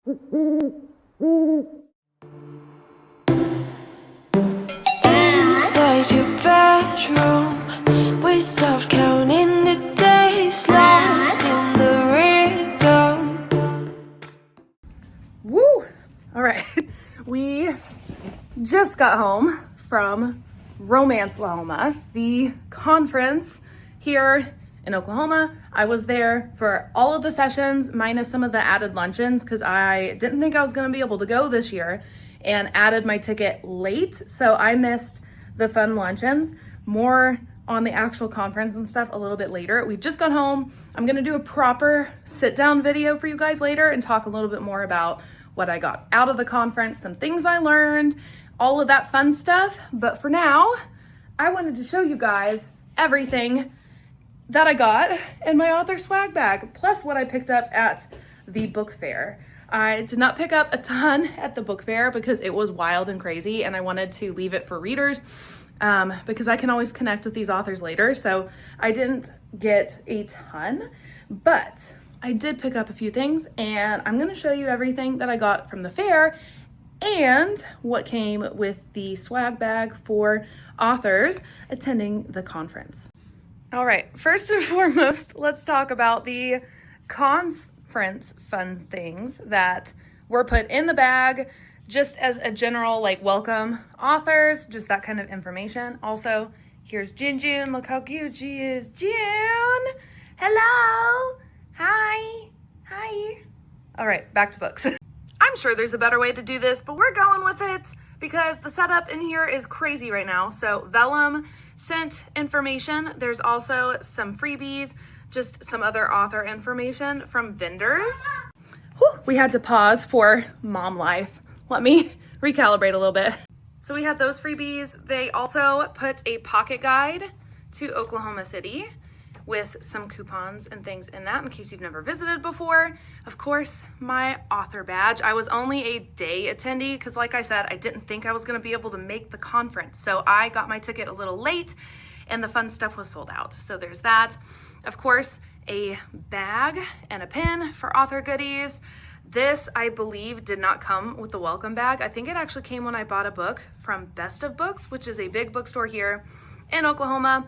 Inside your bedroom, we stopped counting the days, lost in the rhythm. Woo! All right, we just got home from RomanceLahoma, the conference here in Oklahoma. I was there for all of the sessions, minus some of the added luncheons, because I didn't think I was going to be able to go this year and added my ticket late. So I missed the fun luncheons. More on the actual conference and stuff a little bit later. We just got home. I'm going to do a proper sit down video for you guys later and talk a little bit more about what I got out of the conference, some things I learned, all of that fun stuff. But for now, I wanted to show you guys everything that I got in my author swag bag, plus what I picked up at the book fair. I did not pick up a ton at the book fair because it was wild and crazy, and I wanted to leave it for readers because I can always connect with these authors later. So I didn't get a ton, but I did pick up a few things, and I'm gonna show you everything that I got from the fair and what came with the swag bag for authors attending the conference. All right, first and foremost, let's talk about the conference fun things that were put in the bag just as a general like welcome authors, just that kind of information. Also, here's June. Look how cute she is. June, hello, hi. All right, back to books. I'm sure there's a better way to do this, but we're going with it because the setup in here is crazy right now. So Vellum sent information. There's also some freebies, just some other author information from vendors. Whew, we had to pause for mom life. Let me recalibrate a little bit. So we had those freebies. They also put a pocket guide to Oklahoma City with some coupons and things in that in case you've never visited before. Of course, my author badge. I was only a day attendee because like I said, I didn't think I was gonna be able to make the conference. So I got my ticket a little late and the fun stuff was sold out. So there's that. Of course, a bag and a pin for author goodies. This, I believe, did not come with the welcome bag. I think it actually came when I bought a book from Best of Books, which is a big bookstore here in Oklahoma.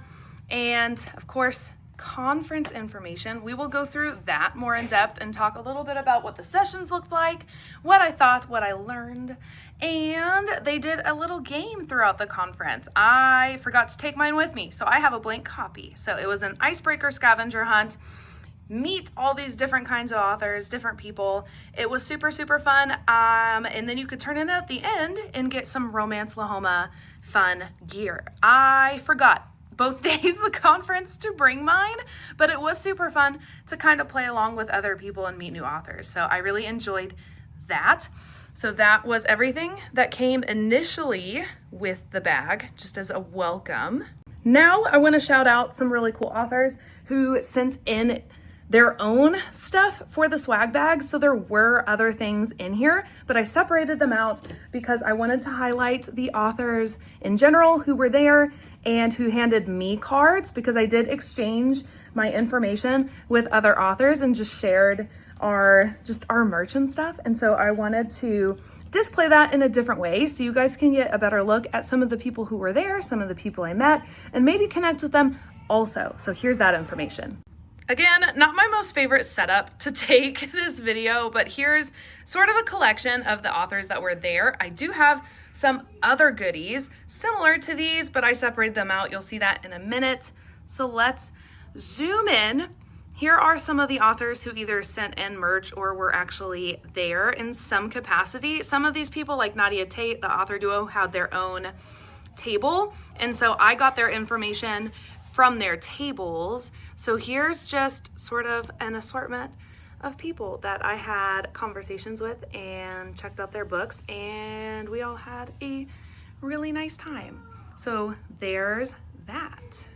And of course, conference information. We will go through that more in depth and talk a little bit about what the sessions looked like, what I thought, what I learned, and they did a little game throughout the conference. I forgot to take mine with me, so I have a blank copy. So it was an icebreaker scavenger hunt. Meet all these different kinds of authors, different people. It was super, super fun. And then you could turn in at the end and get some RomanceLahoma fun gear. I forgot both days of the conference to bring mine, but it was super fun to kind of play along with other people and meet new authors. So I really enjoyed that. So that was everything that came initially with the bag, just as a welcome. Now I want to shout out some really cool authors who sent in their own stuff for the swag bag. So there were other things in here, but I separated them out because I wanted to highlight the authors in general who were there and who handed me cards, because I did exchange my information with other authors and just shared our merch and stuff. And so I wanted to display that in a different way so you guys can get a better look at some of the people who were there, some of the people I met, and maybe connect with them also. So here's that information. Again, not my most favorite setup to take this video, but here's sort of a collection of the authors that were there. I do have some other goodies similar to these, but I separated them out. You'll see that in a minute. So let's zoom in. Here are some of the authors who either sent in merch or were actually there in some capacity. Some of these people, like Nadia Tate, the author duo, had their own table. And so I got their information from their tables. So here's just sort of an assortment of people that I had conversations with and checked out their books, and we all had a really nice time. So there's that.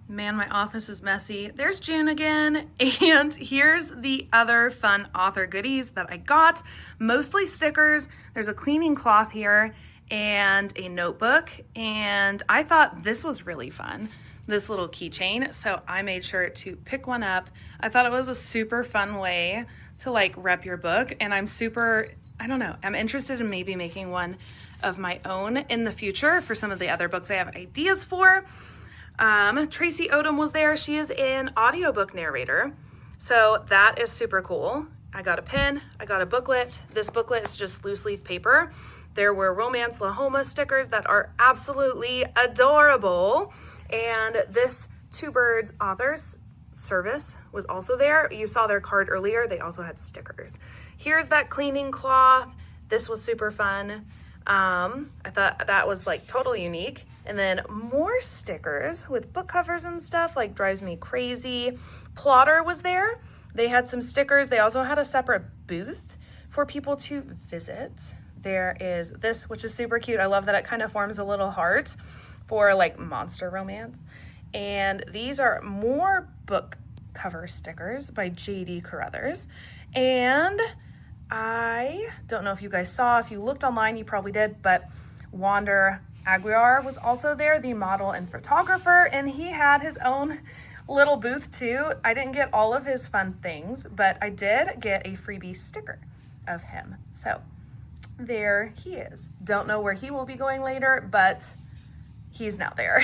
Man, my office is messy. There's June again, and here's the other fun author goodies that I got. Mostly stickers. There's a cleaning cloth here and a notebook, and I thought this was really fun, this little keychain, so I made sure to pick one up. I thought it was a super fun way to like rep your book. And I'm super, I don't know, I'm interested in maybe making one of my own in the future for some of the other books I have ideas for. Tracy Odom was there. She is an audiobook narrator. So that is super cool. I got a pen, I got a booklet. This booklet is just loose leaf paper. There were RomanceLahoma stickers that are absolutely adorable. And this Two Birds Authors service was also there. You saw their card earlier. They also had stickers. Here's that cleaning cloth. This was super fun. I thought that was like totally unique. And then more stickers with book covers and stuff, like drives me crazy. Plotter was there. They had some stickers. They also had a separate booth for people to visit. There is this, which is super cute. I love that it kind of forms a little heart for like monster romance. And these are more book cover stickers by J.D. Carruthers. And I don't know if you guys saw, if you looked online, you probably did, but Wander Aguiar was also there, the model and photographer, and he had his own little booth too. I didn't get all of his fun things, but I did get a freebie sticker of him. So there he is. Don't know where he will be going later, but he's now there.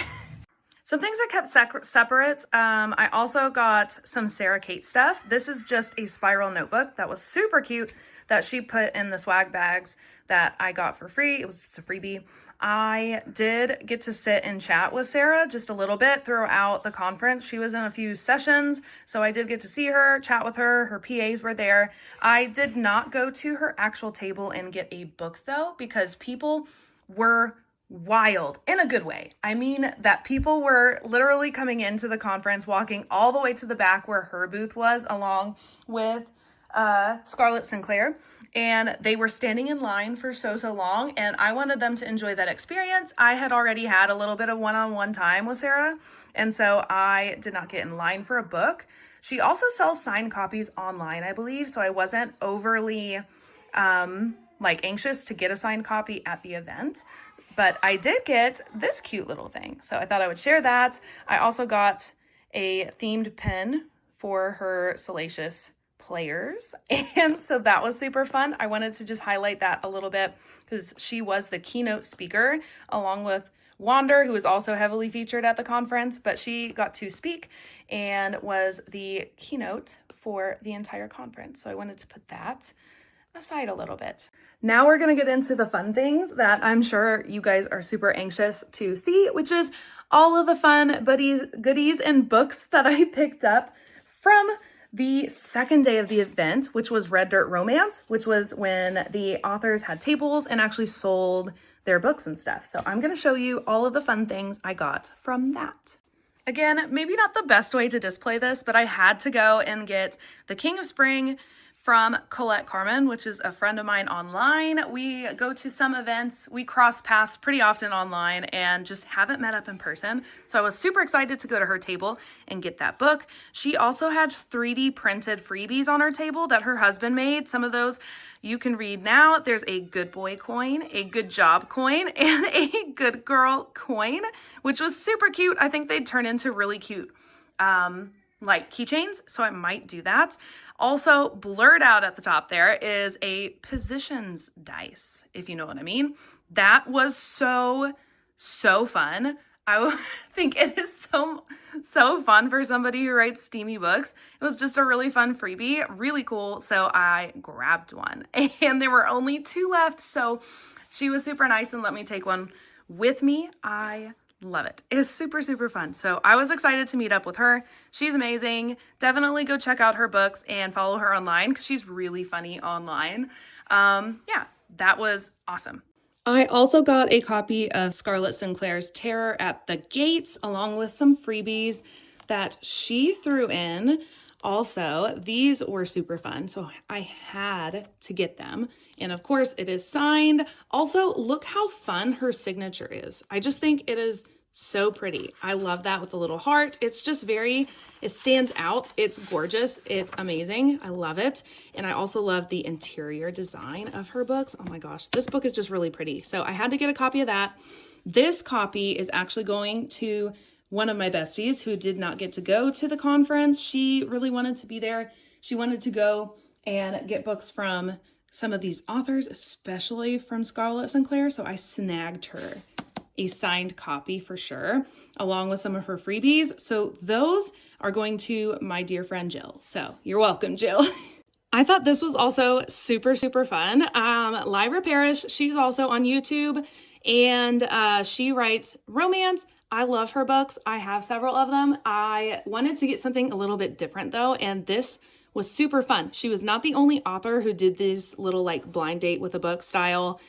Some things I kept separate. I also got some Sarah Kate stuff. This is just a spiral notebook that was super cute that she put in the swag bags that I got for free. It was just a freebie. I did get to sit and chat with Sarah just a little bit throughout the conference. She was in a few sessions, so I did get to see her, chat with her. Her PAs were there. I did not go to her actual table and get a book though, because people were wild in a good way. I mean that people were literally coming into the conference, walking all the way to the back where her booth was, along with Scarlett Sinclair, and they were standing in line for so long, and I wanted them to enjoy that experience. I had already had a little bit of one-on-one time with Sarah, and so I did not get in line for a book. She also sells signed copies online, I believe, so I wasn't overly anxious to get a signed copy at the event. But I did get this cute little thing, so I thought I would share that. I also got a themed pen for her Salacious players, and so that was super fun. I wanted to just highlight that a little bit because she was the keynote speaker along with Wander, who was also heavily featured at the conference, but she got to speak and was the keynote for the entire conference. So I wanted to put that aside a little bit. Now we're going to get into the fun things that I'm sure you guys are super anxious to see, which is all of the fun goodies and books that I picked up from the second day of the event, which was Red Dirt Romance, which was when the authors had tables and actually sold their books and stuff. So I'm going to show you all of the fun things I got from that. Again, maybe not the best way to display this, but I had to go and get The King of Spring from Colette Carmen, which is a friend of mine online. We go to some events, we cross paths pretty often online and just haven't met up in person. So I was super excited to go to her table and get that book. She also had 3D printed freebies on her table that her husband made. Some of those you can read now. There's a good boy coin, a good job coin, and a good girl coin, which was super cute. I think they'd turn into really cute keychains, so I might do that. Also, blurred out at the top there is a positions dice, if you know what I mean. That was so fun. I think it is so fun for somebody who writes steamy books. It was just a really fun freebie, really cool. So I grabbed one, and there were only 2 left. So she was super nice and let me take one with me. I love it. It's super fun. So I was excited to meet up with her. She's amazing. Definitely go check out her books and follow her online because she's really funny online. Yeah, that was awesome. I also got a copy of Scarlett Sinclair's Terror at the Gates along with some freebies that she threw in. Also, these were super fun, so I had to get them. And of course, it is signed. Also, look how fun her signature is. I just think it is so pretty. I love that with the little heart. It's just it stands out. It's gorgeous. It's amazing. I love it. And I also love the interior design of her books. Oh my gosh, this book is just really pretty. So I had to get a copy of that. This copy is actually going to one of my besties who did not get to go to the conference. She really wanted to be there. She wanted to go and get books from some of these authors, especially from Scarlett Sinclair. So I snagged her a signed copy for sure, along with some of her freebies. So those are going to my dear friend Jill. So you're welcome, Jill. I thought this was also super, super fun. Lyra Parrish, she's also on YouTube, and she writes romance. I love her books. I have several of them. I wanted to get something a little bit different though, and this was super fun. She was not the only author who did these little like blind date with a book style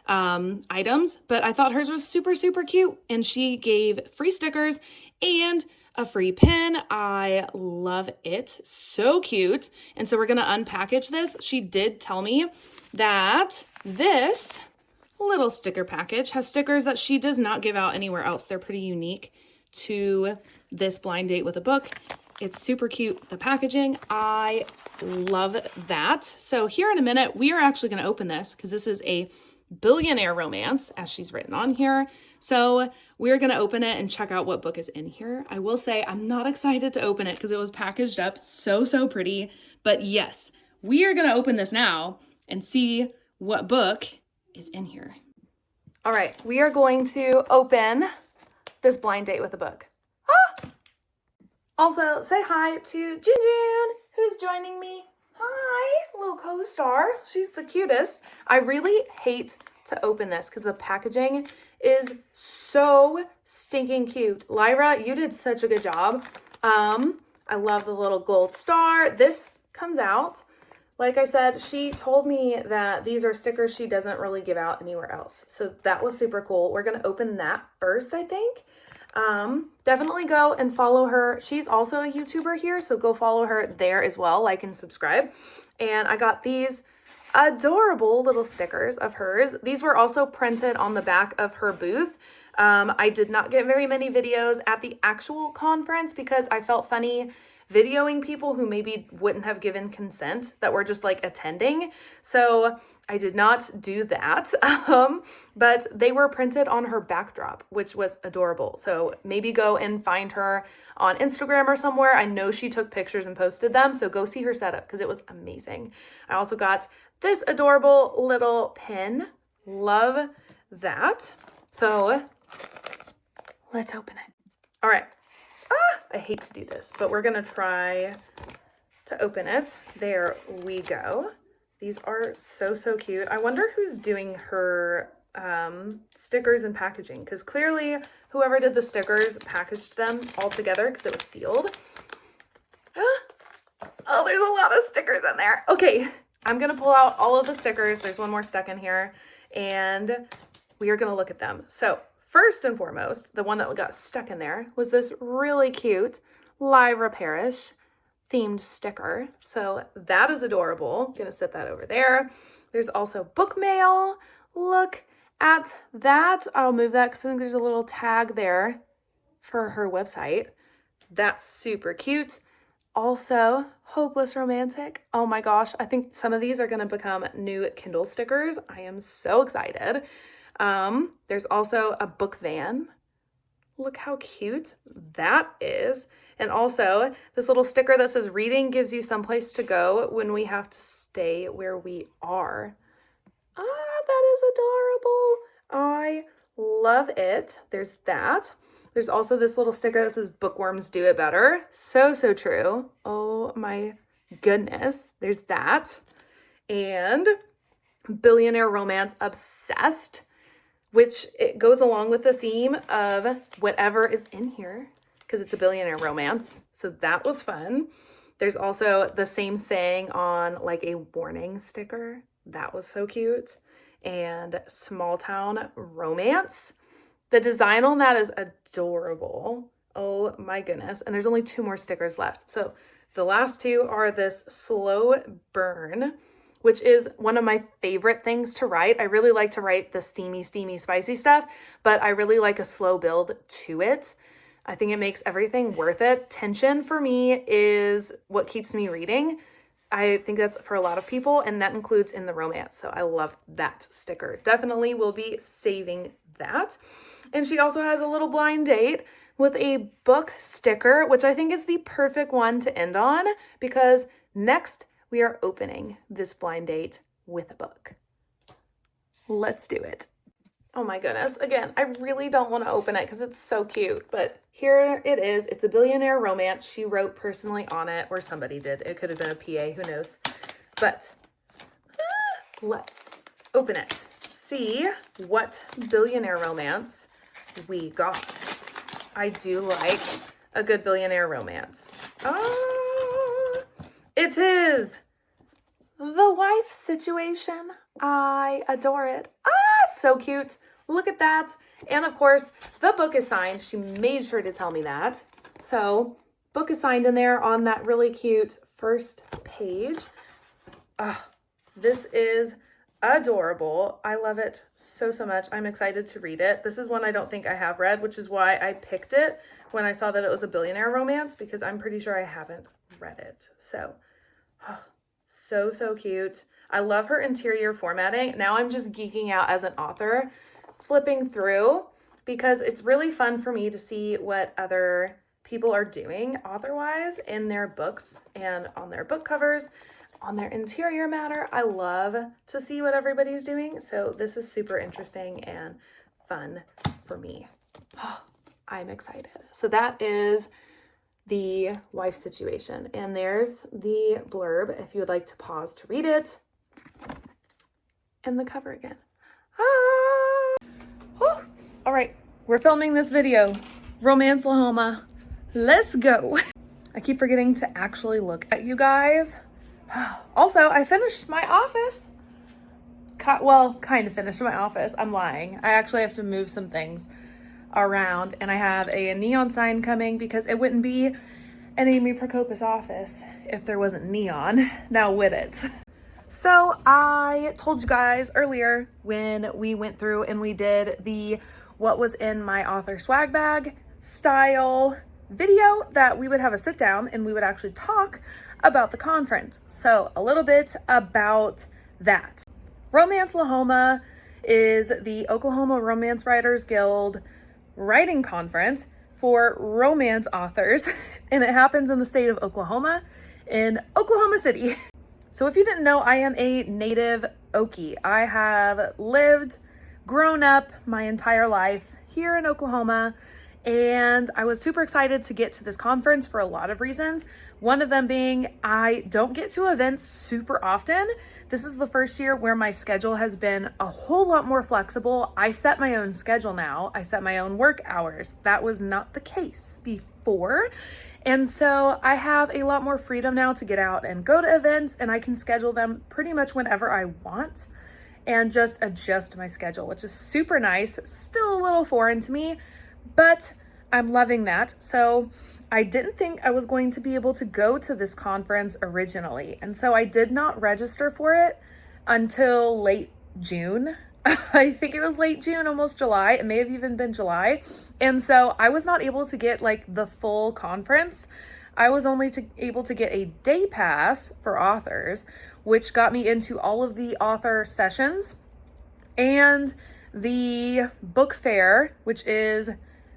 items, but I thought hers was super, super cute, and she gave free stickers and a free pin. I love it. So cute. And so we're going to unpackage this. She did tell me that this little sticker package has stickers that she does not give out anywhere else. They're pretty unique to this blind date with a book. It's super cute, the packaging. I love that. So here in a minute, we are actually going to open this because this is a billionaire romance, as she's written on here. So we're going to open it and check out what book is in here. I will say I'm not excited to open it because it was packaged up so pretty. But yes, we are going to open this now and see what book is in here. All right, we are going to open this blind date with a book. Also, say hi to Jun, who's joining me. Hi, little co-star. She's the cutest. I really hate to open this because the packaging is so stinking cute. Lyra, you did such a good job. I love the little gold star. This comes out. Like I said, she told me that these are stickers she doesn't really give out anywhere else. So that was super cool. We're going to open that first, I think. Definitely go and follow her. She's also a YouTuber here, so go follow her there as well, like and subscribe. And I got these adorable little stickers of hers. These were also printed on the back of her booth. I did not get very many videos at the actual conference because I felt funny videoing people who maybe wouldn't have given consent that were just like attending. So I did not do that, but they were printed on her backdrop, which was adorable. So maybe go and find her on Instagram or somewhere. I know she took pictures and posted them, so go see her setup because it was amazing. I also got this adorable little pin. Love that. So let's open it. All right. I hate to do this, but we're gonna try to open it. There we go. These are so cute. I wonder who's doing her stickers and packaging, because clearly whoever did the stickers packaged them all together because it was sealed. Oh, there's a lot of stickers in there. Okay, I'm gonna pull out all of the stickers. There's one more stuck in here, and we are gonna look at them. So first and foremost, the one that got stuck in there was this really cute Lyra Parrish themed sticker. So that is adorable. I'm gonna set that over there. There's also book mail. Look at that. I'll move that because I think there's a little tag there for her website. That's super cute. Also, Hopeless Romantic. Oh my gosh, I think some of these are gonna become new Kindle stickers. I am so excited. There's also a book van. Look how cute that is. And also this little sticker that says reading gives you someplace to go when we have to stay where we are. That is adorable. I love it. There's that. There's also this little sticker that says bookworms do it better. So true. Oh my goodness. There's that. And billionaire romance obsessed, which it goes along with the theme of whatever is in here because it's a billionaire romance. So that was fun. There's also the same saying on like a warning sticker. That was so cute. And small town romance. The design on that is adorable. Oh my goodness. And there's only 2 more stickers left. So the last 2 are this slow burn, which is one of my favorite things to write. I really like to write the steamy, spicy stuff, but I really like a slow build to it. I think it makes everything worth it. Tension for me is what keeps me reading. I think that's for a lot of people, and that includes in the romance. So I love that sticker. Definitely will be saving that. And she also has a little blind date with a book sticker, which I think is the perfect one to end on because next we are opening this blind date with a book. Let's do it. Oh my goodness. Again, I really don't want to open it because it's so cute, but here it is. It's a billionaire romance. She wrote personally on it, or somebody did. It could have been a PA, who knows. But let's open it. See what billionaire romance we got. I do like a good billionaire romance. Oh, it is The Wife Situation. I adore it. So cute. Look at that. And of course, the book is signed. She made sure to tell me that. So, book is signed in there on that really cute first page. This is adorable. I love it so much. I'm excited to read it. This is one I don't think I have read, which is why I picked it when I saw that it was a billionaire romance, because I'm pretty sure I haven't read it. So, so cute. I love her interior formatting. Now I'm just geeking out as an author, flipping through, because it's really fun for me to see what other people are doing author-wise in their books and on their book covers, on their interior matter. I love to see what everybody's doing. So this is super interesting and fun for me. I'm excited. So that is The Wife Situation. And there's the blurb if you would like to pause to read it. And the cover again. All right, we're filming this video. RomanceLahoma, let's go. I keep forgetting to actually look at you guys. Also, I finished my office. Well, kind of finished my office. I'm lying. I actually have to move some things around, and I have a neon sign coming because it wouldn't be an Amy Prokopis office if there wasn't neon. Now with it. So I told you guys earlier when we went through and we did the what was in my author swag bag style video that we would have a sit down and we would actually talk about the conference. So a little bit about that. RomanceLahoma is the Oklahoma Romance Writers Guild writing conference for romance authors, and it happens in the state of Oklahoma, in Oklahoma City. So if you didn't know, I am a native Okie. I have grown up my entire life here in Oklahoma, and I was super excited to get to this conference for a lot of reasons. One of them being I don't get to events super often. This is the first year where my schedule has been a whole lot more flexible. I set my own schedule now. I set my own work hours. That was not the case before. And so I have a lot more freedom now to get out and go to events, and I can schedule them pretty much whenever I want and just adjust my schedule, which is super nice. Still a little foreign to me, but I'm loving that. So I didn't think I was going to be able to go to this conference originally. And so I did not register for it until late June. I think it was late June, almost July. It may have even been July. And so I was not able to get like the full conference. I was only able to get a day pass for authors, which got me into all of the author sessions and the book fair, which is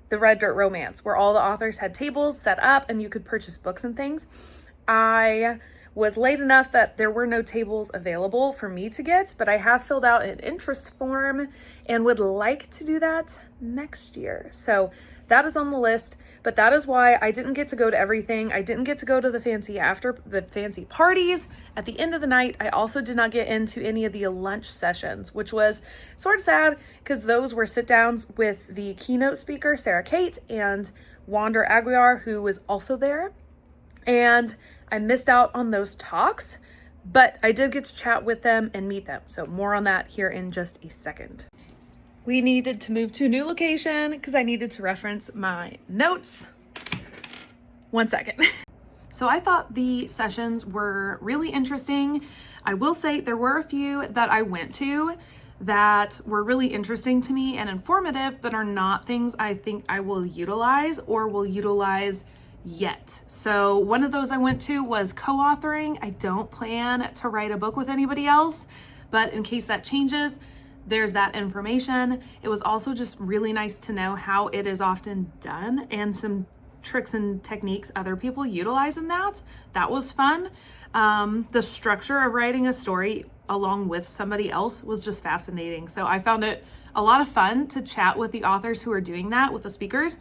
the Red Dirt Romance, where all the authors had tables set up and you could purchase books and things. I was late enough that there were no tables available for me to get, but I have filled out an interest form and would like to do that next year. So that is on the list, but that is why I didn't get to go to everything. I didn't get to go to the fancy parties at the end of the night. I also did not get into any of the lunch sessions, which was sort of sad because those were sit downs with the keynote speaker, Sarah Kate, and Wander Aguiar, who was also there. And I missed out on those talks, but I did get to chat with them and meet them. So more on that here in just a second. We needed to move to a new location because I needed to reference my notes. 1 second. So I thought the sessions were really interesting. I will say there were a few that I went to that were really interesting to me and informative, but are not things I think I will utilize or will utilize yet. So one of those I went to was co-authoring. I don't plan to write a book with anybody else, but in case that changes, there's that information. It was also just really nice to know how it is often done and some tricks and techniques other people utilize in that. That was fun. The structure of writing a story along with somebody else was just fascinating. So I found it a lot of fun to chat with the authors who are doing that, with the speakers.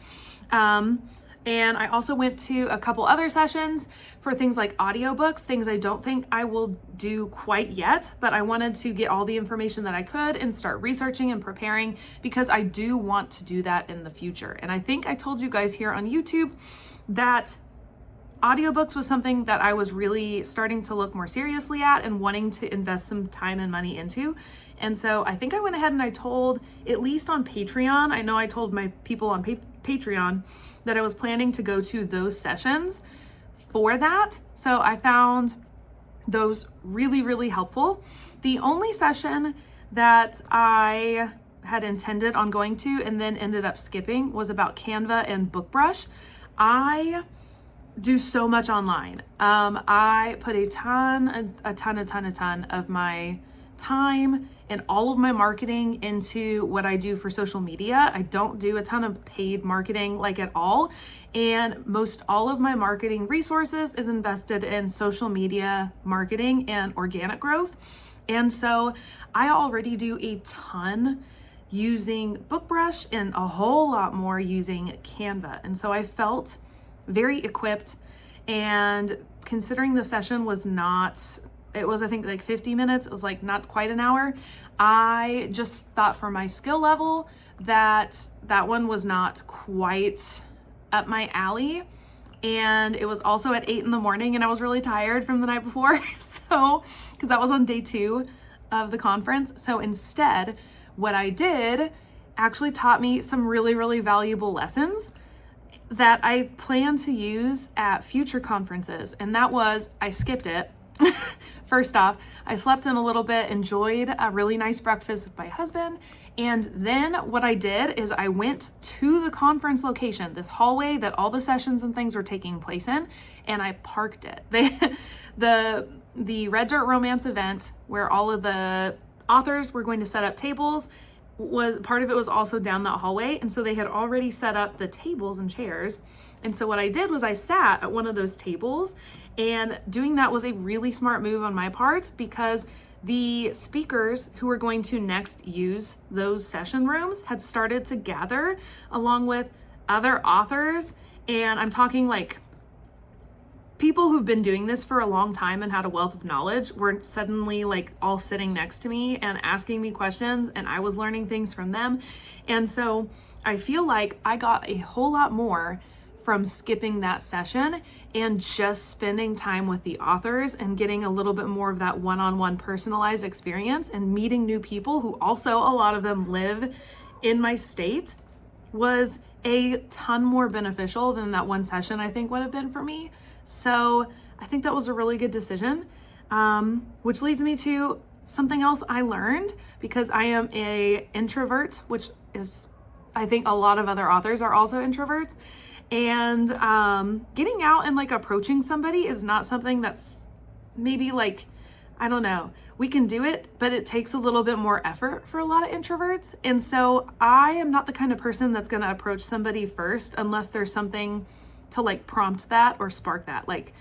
And I also went to a couple other sessions for things like audiobooks, things I don't think I will do quite yet, but I wanted to get all the information that I could and start researching and preparing, because I do want to do that in the future. And I think I told you guys here on YouTube that audiobooks was something that I was really starting to look more seriously at and wanting to invest some time and money into. And so I think I went ahead and I told, at least on Patreon, I know I told my people on Patreon that I was planning to go to those sessions for that. So I found those really, really helpful. The only session that I had intended on going to and then ended up skipping was about Canva and BookBrush. I do so much online. I put a ton of my time and all of my marketing into what I do for social media. I don't do a ton of paid marketing like at all. And most all of my marketing resources is invested in social media marketing and organic growth. And so I already do a ton using BookBrush and a whole lot more using Canva. And so I felt very equipped, and considering the session was it was I think like 50 minutes, it was like not quite an hour. I just thought for my skill level that one was not quite up my alley. And it was also at 8 a.m. and I was really tired from the night before. So, because that was on day 2 of the conference. So instead, what I did actually taught me some really, really valuable lessons that I plan to use at future conferences. And that was, I skipped it. First off, I slept in a little bit, enjoyed a really nice breakfast with my husband. And then what I did is I went to the conference location, this hallway that all the sessions and things were taking place in, and I parked it. The Red Dirt Romance event, where all of the authors were going to set up tables, was part of it was also down that hallway. And so they had already set up the tables and chairs. And so what I did was I sat at one of those tables, and doing that was a really smart move on my part, because the speakers who were going to next use those session rooms had started to gather along with other authors. And I'm talking like people who've been doing this for a long time and had a wealth of knowledge were suddenly like all sitting next to me and asking me questions, and I was learning things from them. And so I feel like I got a whole lot more from skipping that session and just spending time with the authors and getting a little bit more of that one-on-one personalized experience and meeting new people who also, a lot of them live in my state, was a ton more beneficial than that one session I think would have been for me. So I think that was a really good decision, which leads me to something else I learned, because I am an introvert, which is, I think a lot of other authors are also introverts. And getting out and like approaching somebody is not something that's maybe like, I don't know, we can do it, but it takes a little bit more effort for a lot of introverts. And so I am not the kind of person that's going to approach somebody first unless there's something to like prompt that or spark that, like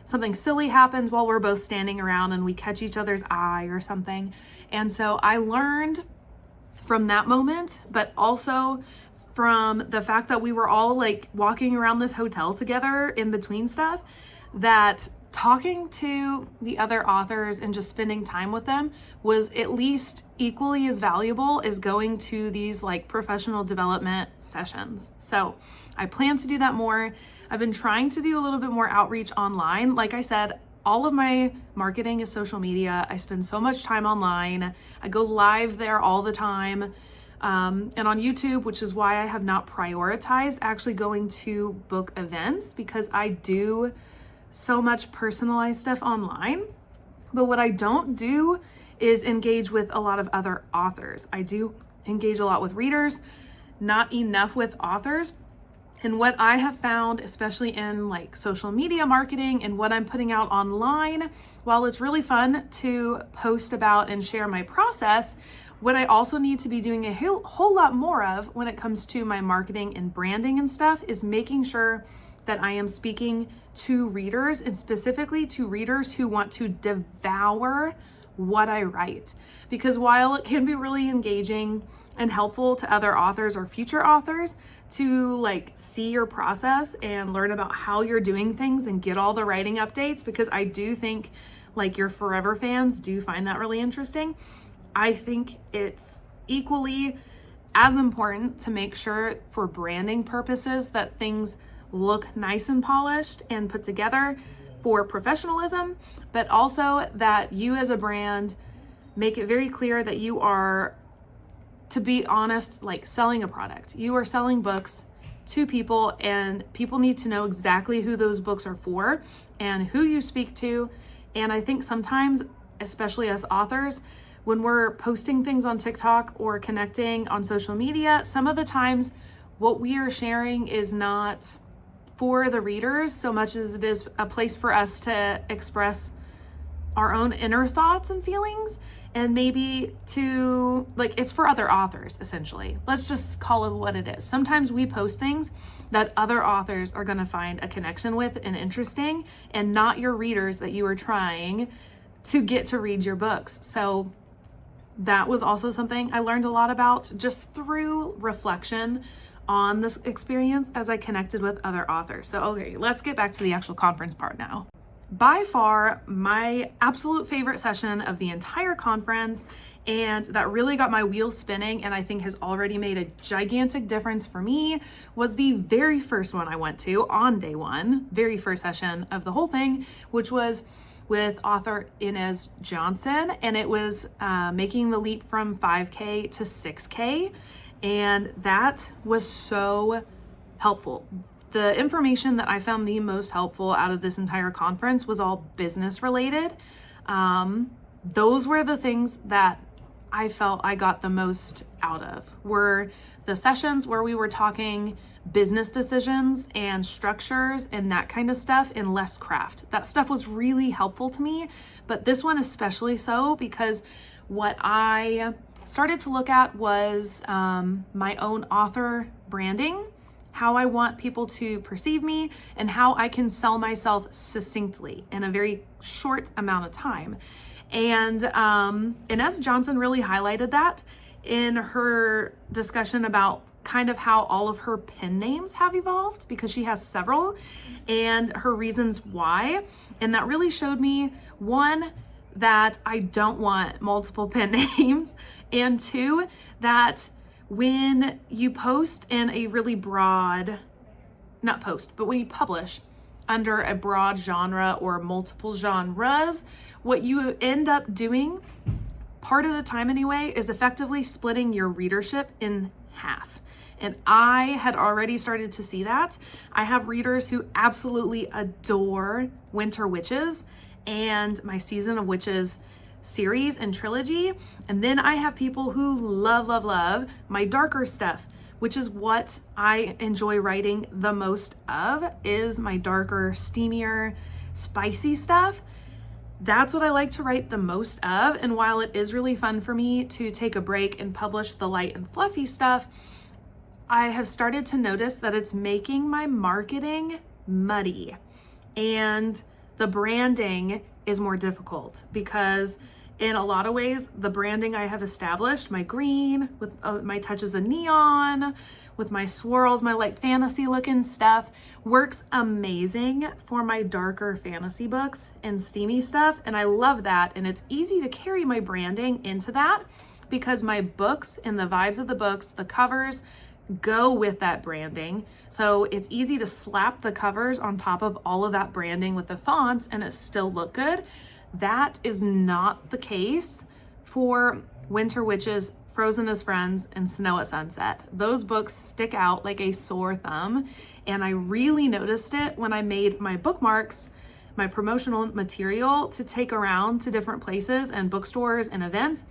something silly happens while we're both standing around and we catch each other's eye or something. And so I learned from that moment, but also from the fact that we were all like walking around this hotel together in between stuff, that talking to the other authors and just spending time with them was at least equally as valuable as going to these like professional development sessions. So I plan to do that more. I've been trying to do a little bit more outreach online. Like I said, all of my marketing is social media. I spend so much time online. I go live there all the time. And on YouTube, which is why I have not prioritized actually going to book events, because I do so much personalized stuff online. But what I don't do is engage with a lot of other authors. I do engage a lot with readers, not enough with authors. And what I have found, especially in like social media marketing and what I'm putting out online, while it's really fun to post about and share my process, what I also need to be doing a whole lot more of when it comes to my marketing and branding and stuff is making sure that I am speaking to readers, and specifically to readers who want to devour what I write. Because while it can be really engaging and helpful to other authors or future authors to like see your process and learn about how you're doing things and get all the writing updates, because I do think like your forever fans do find that really interesting, I think it's equally as important to make sure for branding purposes that things look nice and polished and put together for professionalism, but also that you as a brand make it very clear that you are, to be honest, like selling a product. You are selling books to people, and people need to know exactly who those books are for and who you speak to. And I think sometimes, especially as authors, when we're posting things on TikTok or connecting on social media, some of the times what we are sharing is not for the readers so much as it is a place for us to express our own inner thoughts and feelings, and maybe to like, it's for other authors essentially. Let's just call it what it is. Sometimes we post things that other authors are going to find a connection with and interesting, and not your readers that you are trying to get to read your books. So that was also something I learned a lot about just through reflection on this experience as I connected with other authors. So okay, let's get back to the actual conference part now. By far, my absolute favorite session of the entire conference, and that really got my wheels spinning and I think has already made a gigantic difference for me, was the very first one I went to on day one, very first session of the whole thing, which was with author Inez Johnson, and it was making the leap from 5K to 6K, and that was so helpful. The information that I found the most helpful out of this entire conference was all business related. Those were the things that I felt I got the most out of, were the sessions where we were talking business decisions and structures and that kind of stuff, and less craft. That stuff was really helpful to me, but this one especially so, because what I started to look at was my own author branding, how I want people to perceive me, and how I can sell myself succinctly in a very short amount of time. And Inez Johnson really highlighted that in her discussion about kind of how all of her pen names have evolved, because she has several, and her reasons why. And that really showed me, one, that I don't want multiple pen names, and two, that when you post in a really broad, not post, but when you publish under a broad genre or multiple genres, what you end up doing, part of the time anyway, is effectively splitting your readership in half. And I had already started to see that. I have readers who absolutely adore Winter Witches and my Season of Witches series and trilogy. And then I have people who love my darker stuff, which is what I enjoy writing the most of, is my darker, steamier, spicy stuff. That's what I like to write the most of. And while it is really fun for me to take a break and publish the light and fluffy stuff, I have started to notice that it's making my marketing muddy, and the branding is more difficult, because in a lot of ways, the branding I have established, my green with my touches of neon, with my swirls, my like fantasy looking stuff, works amazing for my darker fantasy books and steamy stuff. And I love that. And it's easy to carry my branding into that, because my books and the vibes of the books, the covers, go with that branding. So it's easy to slap the covers on top of all of that branding with the fonts and it still look good. That is not the case for Winter Witches, Frozen as Friends, and Snow at Sunset. Those books stick out like a sore thumb, and I really noticed it when I made my bookmarks, my promotional material to take around to different places and bookstores and events,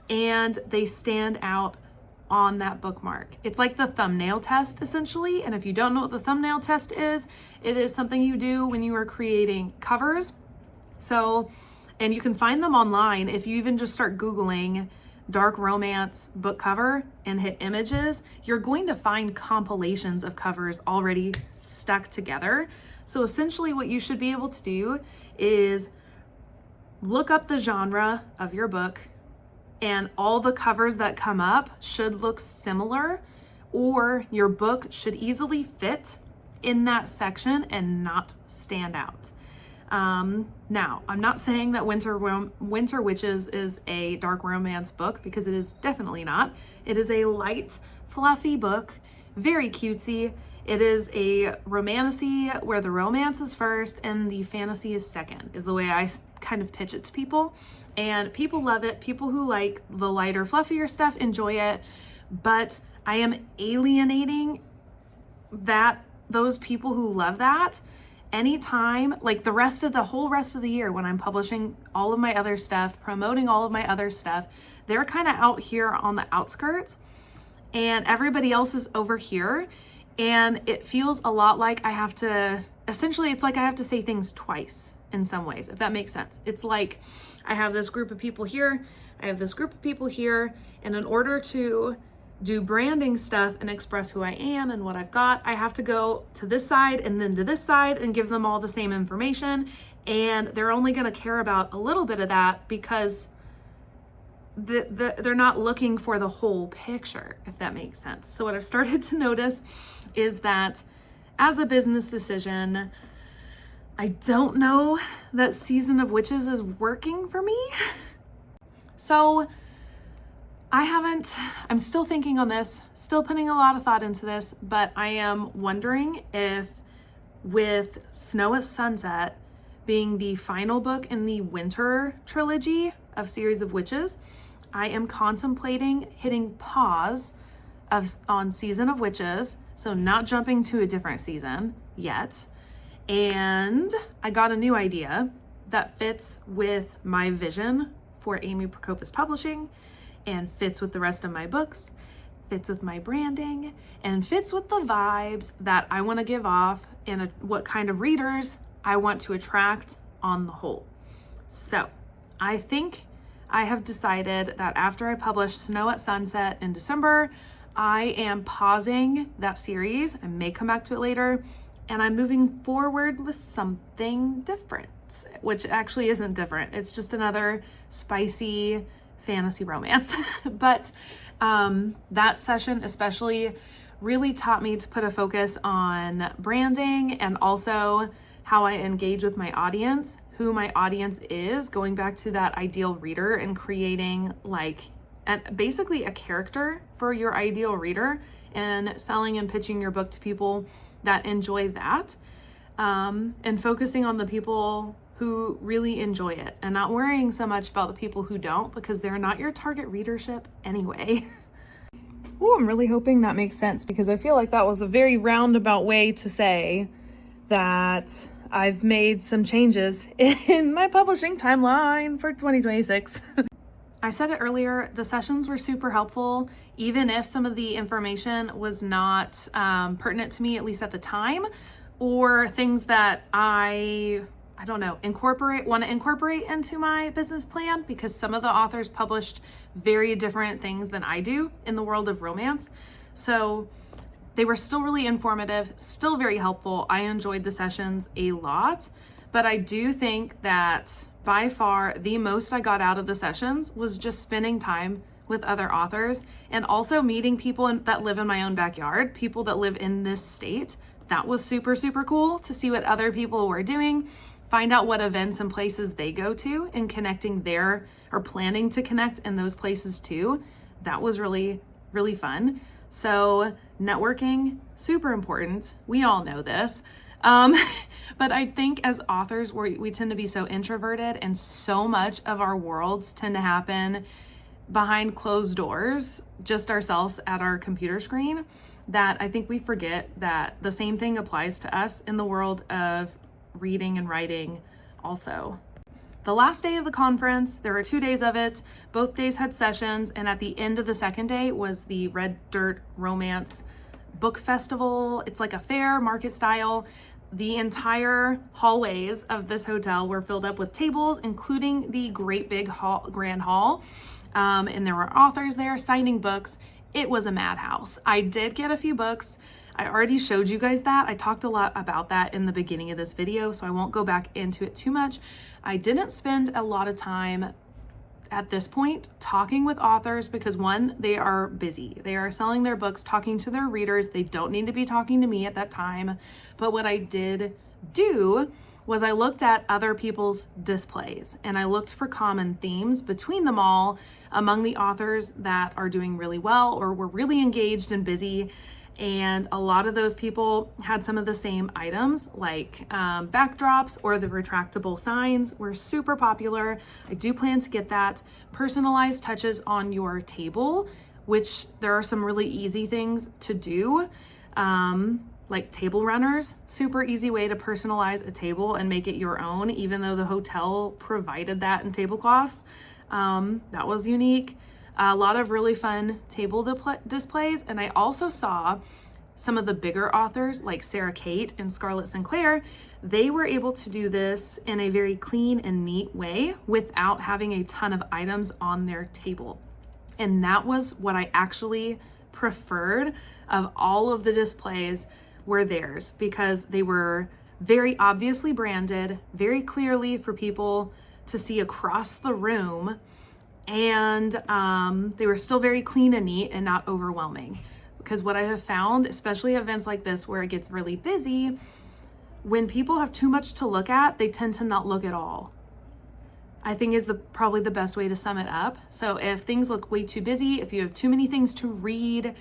and they stand out on that bookmark. It's like the thumbnail test essentially. And if you don't know what the thumbnail test is, it is something you do when you are creating covers. So, and you can find them online if you even just start Googling dark romance book cover and hit images, you're going to find compilations of covers already stuck together. So essentially what you should be able to do is look up the genre of your book, and all the covers that come up should look similar, or your book should easily fit in that section and not stand out. Now, I'm not saying that Winter Witches is a dark romance book, because it is definitely not. It is a light, fluffy book, very cutesy. It is a romantasy where the romance is first and the fantasy is second, is the way I kind of pitch it to people. And people love it. People who like the lighter, fluffier stuff enjoy it. But I am alienating those people who love that anytime, like the whole rest of the year when I'm publishing all of my other stuff, promoting all of my other stuff. They're kind of out here on the outskirts and everybody else is over here. And it feels a lot like it's like I have to say things twice in some ways, if that makes sense. It's like I have this group of people here, I have this group of people here, and in order to do branding stuff and express who I am and what I've got, I have to go to this side and then to this side and give them all the same information. And they're only going to care about a little bit of that because they're not looking for the whole picture, if that makes sense. So what I've started to notice is that as a business decision, I don't know that Season of Witches is working for me. So I'm still thinking on this, still putting a lot of thought into this, but I am wondering if with Snow at Sunset being the final book in the winter trilogy of Series of Witches, I am contemplating hitting pause on Season of Witches, so not jumping to a different season yet. And I got a new idea that fits with my vision for Amy Prokopis Publishing, and fits with the rest of my books, fits with my branding, and fits with the vibes that I want to give off and what kind of readers I want to attract on the whole. So I think I have decided that after I publish Snow at Sunset in December, I am pausing that series. I may come back to it later, and I'm moving forward with something different, which actually isn't different. It's just another spicy fantasy romance. But that session especially really taught me to put a focus on branding and also how I engage with my audience, who my audience is, going back to that ideal reader and creating basically a character for your ideal reader and selling and pitching your book to people that enjoy that, and focusing on the people who really enjoy it and not worrying so much about the people who don't, because they're not your target readership anyway. Oh, I'm really hoping that makes sense, because I feel like that was a very roundabout way to say that I've made some changes in my publishing timeline for 2026. I said it earlier, the sessions were super helpful, even if some of the information was not pertinent to me, at least at the time, or things that I don't know, want to incorporate into my business plan, because some of the authors published very different things than I do in the world of romance. So they were still really informative, still very helpful. I enjoyed the sessions a lot, but I do think that by far the most I got out of the sessions was just spending time with other authors and also meeting people that live in my own backyard, people that live in this state. That was super, super cool to see what other people were doing, find out what events and places they go to, and connecting there or planning to connect in those places too. That was really, really fun. So networking, super important. We all know this. But I think as authors, we tend to be so introverted, and so much of our worlds tend to happen behind closed doors, just ourselves at our computer screen, that I think we forget that the same thing applies to us in the world of reading and writing also. The last day of the conference, there were 2 days of it. Both days had sessions, and at the end of the second day was the Red Dirt Romance Book Festival. It's like a fair, market style. The entire hallways of this hotel were filled up with tables, including the great big grand hall. And there were authors there signing books. It was a madhouse. I did get a few books. I already showed you guys that. I talked a lot about that in the beginning of this video, so I won't go back into it too much. I didn't spend a lot of time at this point talking with authors because one, they are busy. They are selling their books, talking to their readers. They don't need to be talking to me at that time. But what I did do was I looked at other people's displays and I looked for common themes between them all among the authors that are doing really well or were really engaged and busy. And a lot of those people had some of the same items like backdrops or the retractable signs were super popular. I do plan to get that. Personalized touches on your table, which there are some really easy things to do. Like table runners, super easy way to personalize a table and make it your own, even though the hotel provided that in tablecloths. That was unique. A lot of really fun table displays. And I also saw some of the bigger authors like Sarah Kate and Scarlett Sinclair. They were able to do this in a very clean and neat way without having a ton of items on their table. And that was what I actually preferred of all of the displays were theirs, because they were very obviously branded, very clearly for people to see across the room. And they were still very clean and neat and not overwhelming. Because what I have found, especially at events like this where it gets really busy, when people have too much to look at, they tend to not look at all. I think is probably the best way to sum it up. So if things look way too busy, if you have too many things to read,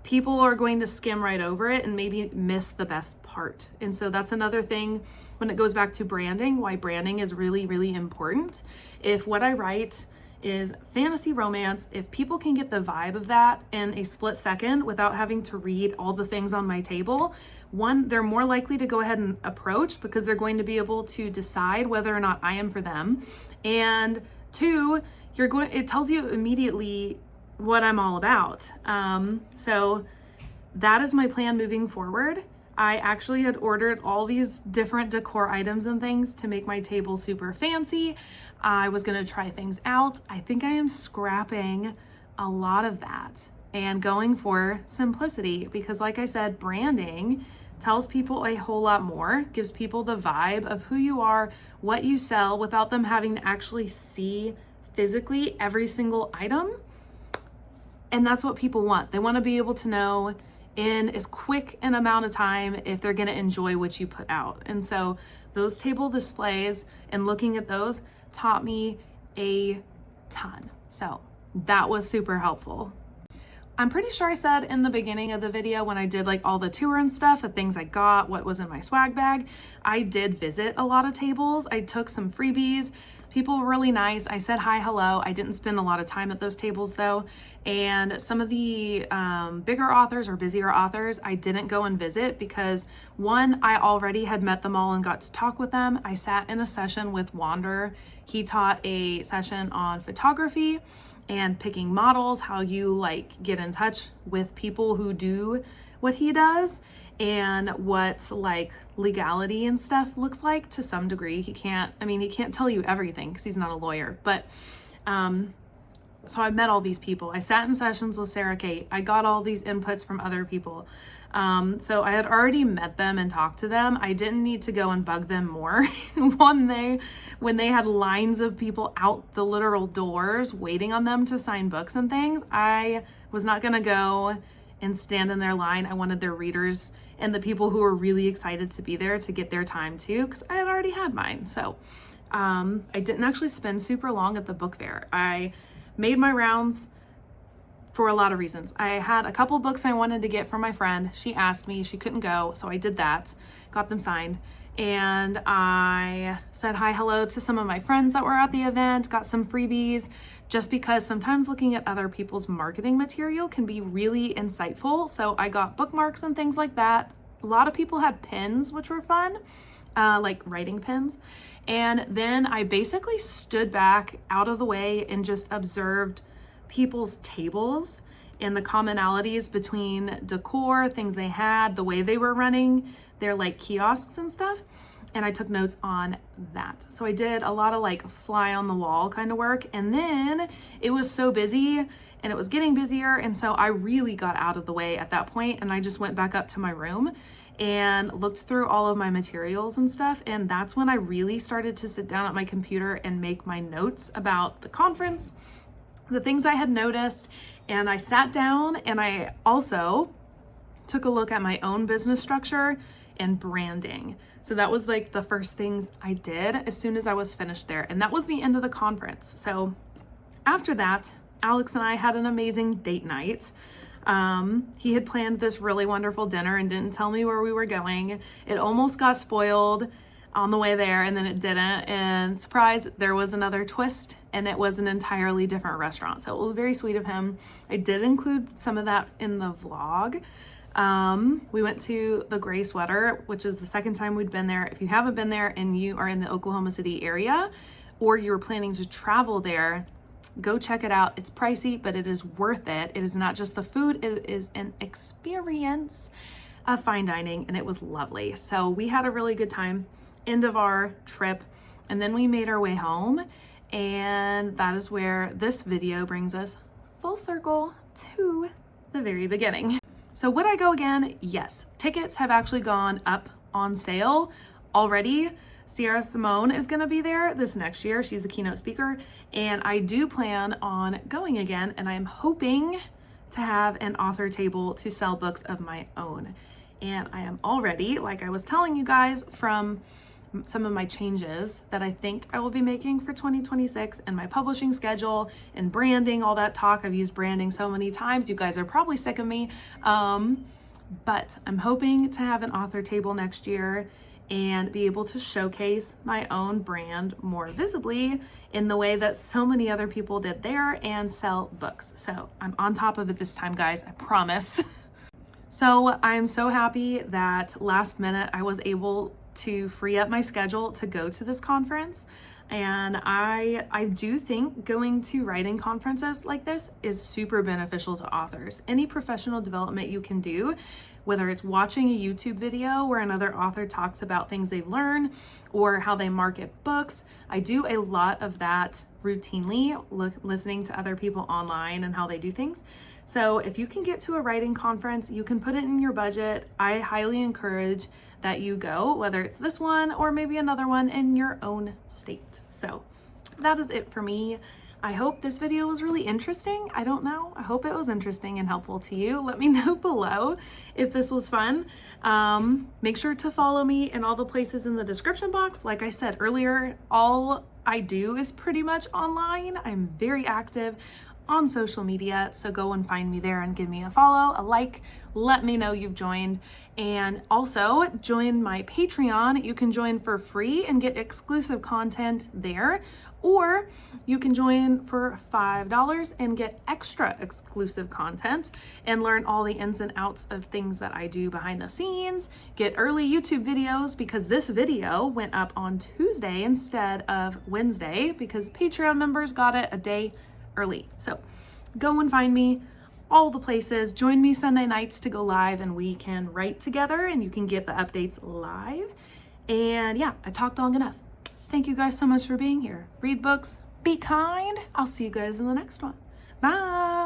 people are going to skim right over it and maybe miss the best part. And so that's another thing when it goes back to branding, why branding is really, really important. If what I write is fantasy romance, if people can get the vibe of that in a split second without having to read all the things on my table, one, they're more likely to go ahead and approach because they're going to be able to decide whether or not I am for them. And two, it tells you immediately what I'm all about. So that is my plan moving forward. I actually had ordered all these different decor items and things to make my table super fancy. I was gonna try things out. I think I am scrapping a lot of that and going for simplicity because like I said, branding tells people a whole lot more, gives people the vibe of who you are, what you sell without them having to actually see physically every single item. And that's what people want. They want to be able to know in as quick an amount of time if they're going to enjoy what you put out. And so those table displays and looking at those taught me a ton. So that was super helpful. I'm pretty sure I said in the beginning of the video when I did like all the tour and stuff, the things I got, what was in my swag bag, I did visit a lot of tables. I took some freebies. People were really nice. I said hi, hello. I didn't spend a lot of time at those tables though. And some of the bigger authors or busier authors, I didn't go and visit because one, I already had met them all and got to talk with them. I sat in a session with Wander. He taught a session on photography and picking models, how you like get in touch with people who do what he does and what like legality and stuff looks like to some degree. He can't tell you everything because he's not a lawyer, but so I met all these people. I sat in sessions with Sarah Kate. I got all these inputs from other people. So I had already met them and talked to them. I didn't need to go and bug them more. When they had lines of people out the literal doors waiting on them to sign books and things, I was not gonna go and stand in their line. I wanted their readers and the people who were really excited to be there to get their time too, because I had already had mine. So I didn't actually spend super long at the book fair. I made my rounds for a lot of reasons. I had a couple books I wanted to get for my friend. She asked me, she couldn't go, so I did that, got them signed. And I said hi, hello to some of my friends that were at the event, got some freebies, just because sometimes looking at other people's marketing material can be really insightful. So I got bookmarks and things like that. A lot of people had pins, which were fun, like writing pins. And then I basically stood back out of the way and just observed people's tables and the commonalities between decor, things they had, the way they were running their like kiosks and stuff. and I took notes on that. So I did a lot of like fly on the wall kind of work, and then it was so busy and it was getting busier, and so I really got out of the way at that point, and I just went back up to my room and looked through all of my materials and stuff, and that's when I really started to sit down at my computer and make my notes about the conference, the things I had noticed, and I sat down and I also took a look at my own business structure and branding. So that was like the first things I did as soon as I was finished there, and that was the end of the conference. So after that, Alex and I had an amazing date night. He had planned this really wonderful dinner and didn't tell me where we were going. It almost got spoiled on the way there, and then it didn't. And surprise, there was another twist, and it was an entirely different restaurant. So it was very sweet of him. I did include some of that in the vlog. We went to the Gray Sweater, which is the second time we'd been there. If you haven't been there and you are in the Oklahoma City area, or you're planning to travel there, go check it out. It's pricey, but it is worth it. It is not just the food, it is an experience of fine dining, and it was lovely. So we had a really good time, end of our trip, and then we made our way home, and that is where this video brings us full circle to the very beginning. So would I go again? Yes. Tickets have actually gone up on sale already. Sierra Simone is going to be there this next year. She's the keynote speaker, and I do plan on going again, and I'm hoping to have an author table to sell books of my own. And I am already, like I was telling you guys from some of my changes that I think I will be making for 2026 and my publishing schedule and branding, all that talk. I've used branding so many times. You guys are probably sick of me. But I'm hoping to have an author table next year and be able to showcase my own brand more visibly in the way that so many other people did there and sell books. So I'm on top of it this time, guys, I promise. So I'm so happy that last minute I was able to free up my schedule to go to this conference. And I do think going to writing conferences like this is super beneficial to authors. Any professional development you can do, whether it's watching a YouTube video where another author talks about things they've learned or how they market books. I do a lot of that routinely, listening to other people online and how they do things. So if you can get to a writing conference, you can put it in your budget. I highly encourage that you go, whether it's this one or maybe another one in your own state. So that is it for me. I hope this video was really interesting. I don't know. I hope it was interesting and helpful to you. Let me know below if this was fun. Make sure to follow me in all the places in the description box. Like I said earlier, all I do is pretty much online. I'm very active on social media, so go and find me there and give me a follow, a like, let me know you've joined, and also join my Patreon. You can join for free and get exclusive content there, or you can join for $5 and get extra exclusive content and learn all the ins and outs of things that I do behind the scenes, get early YouTube videos, because this video went up on Tuesday instead of Wednesday because Patreon members got it a day early. So go and find me all the places. Join me Sunday nights to go live and we can write together and you can get the updates live. And yeah, I talked long enough. Thank you guys so much for being here. Read books, be kind. I'll see you guys in the next one. Bye.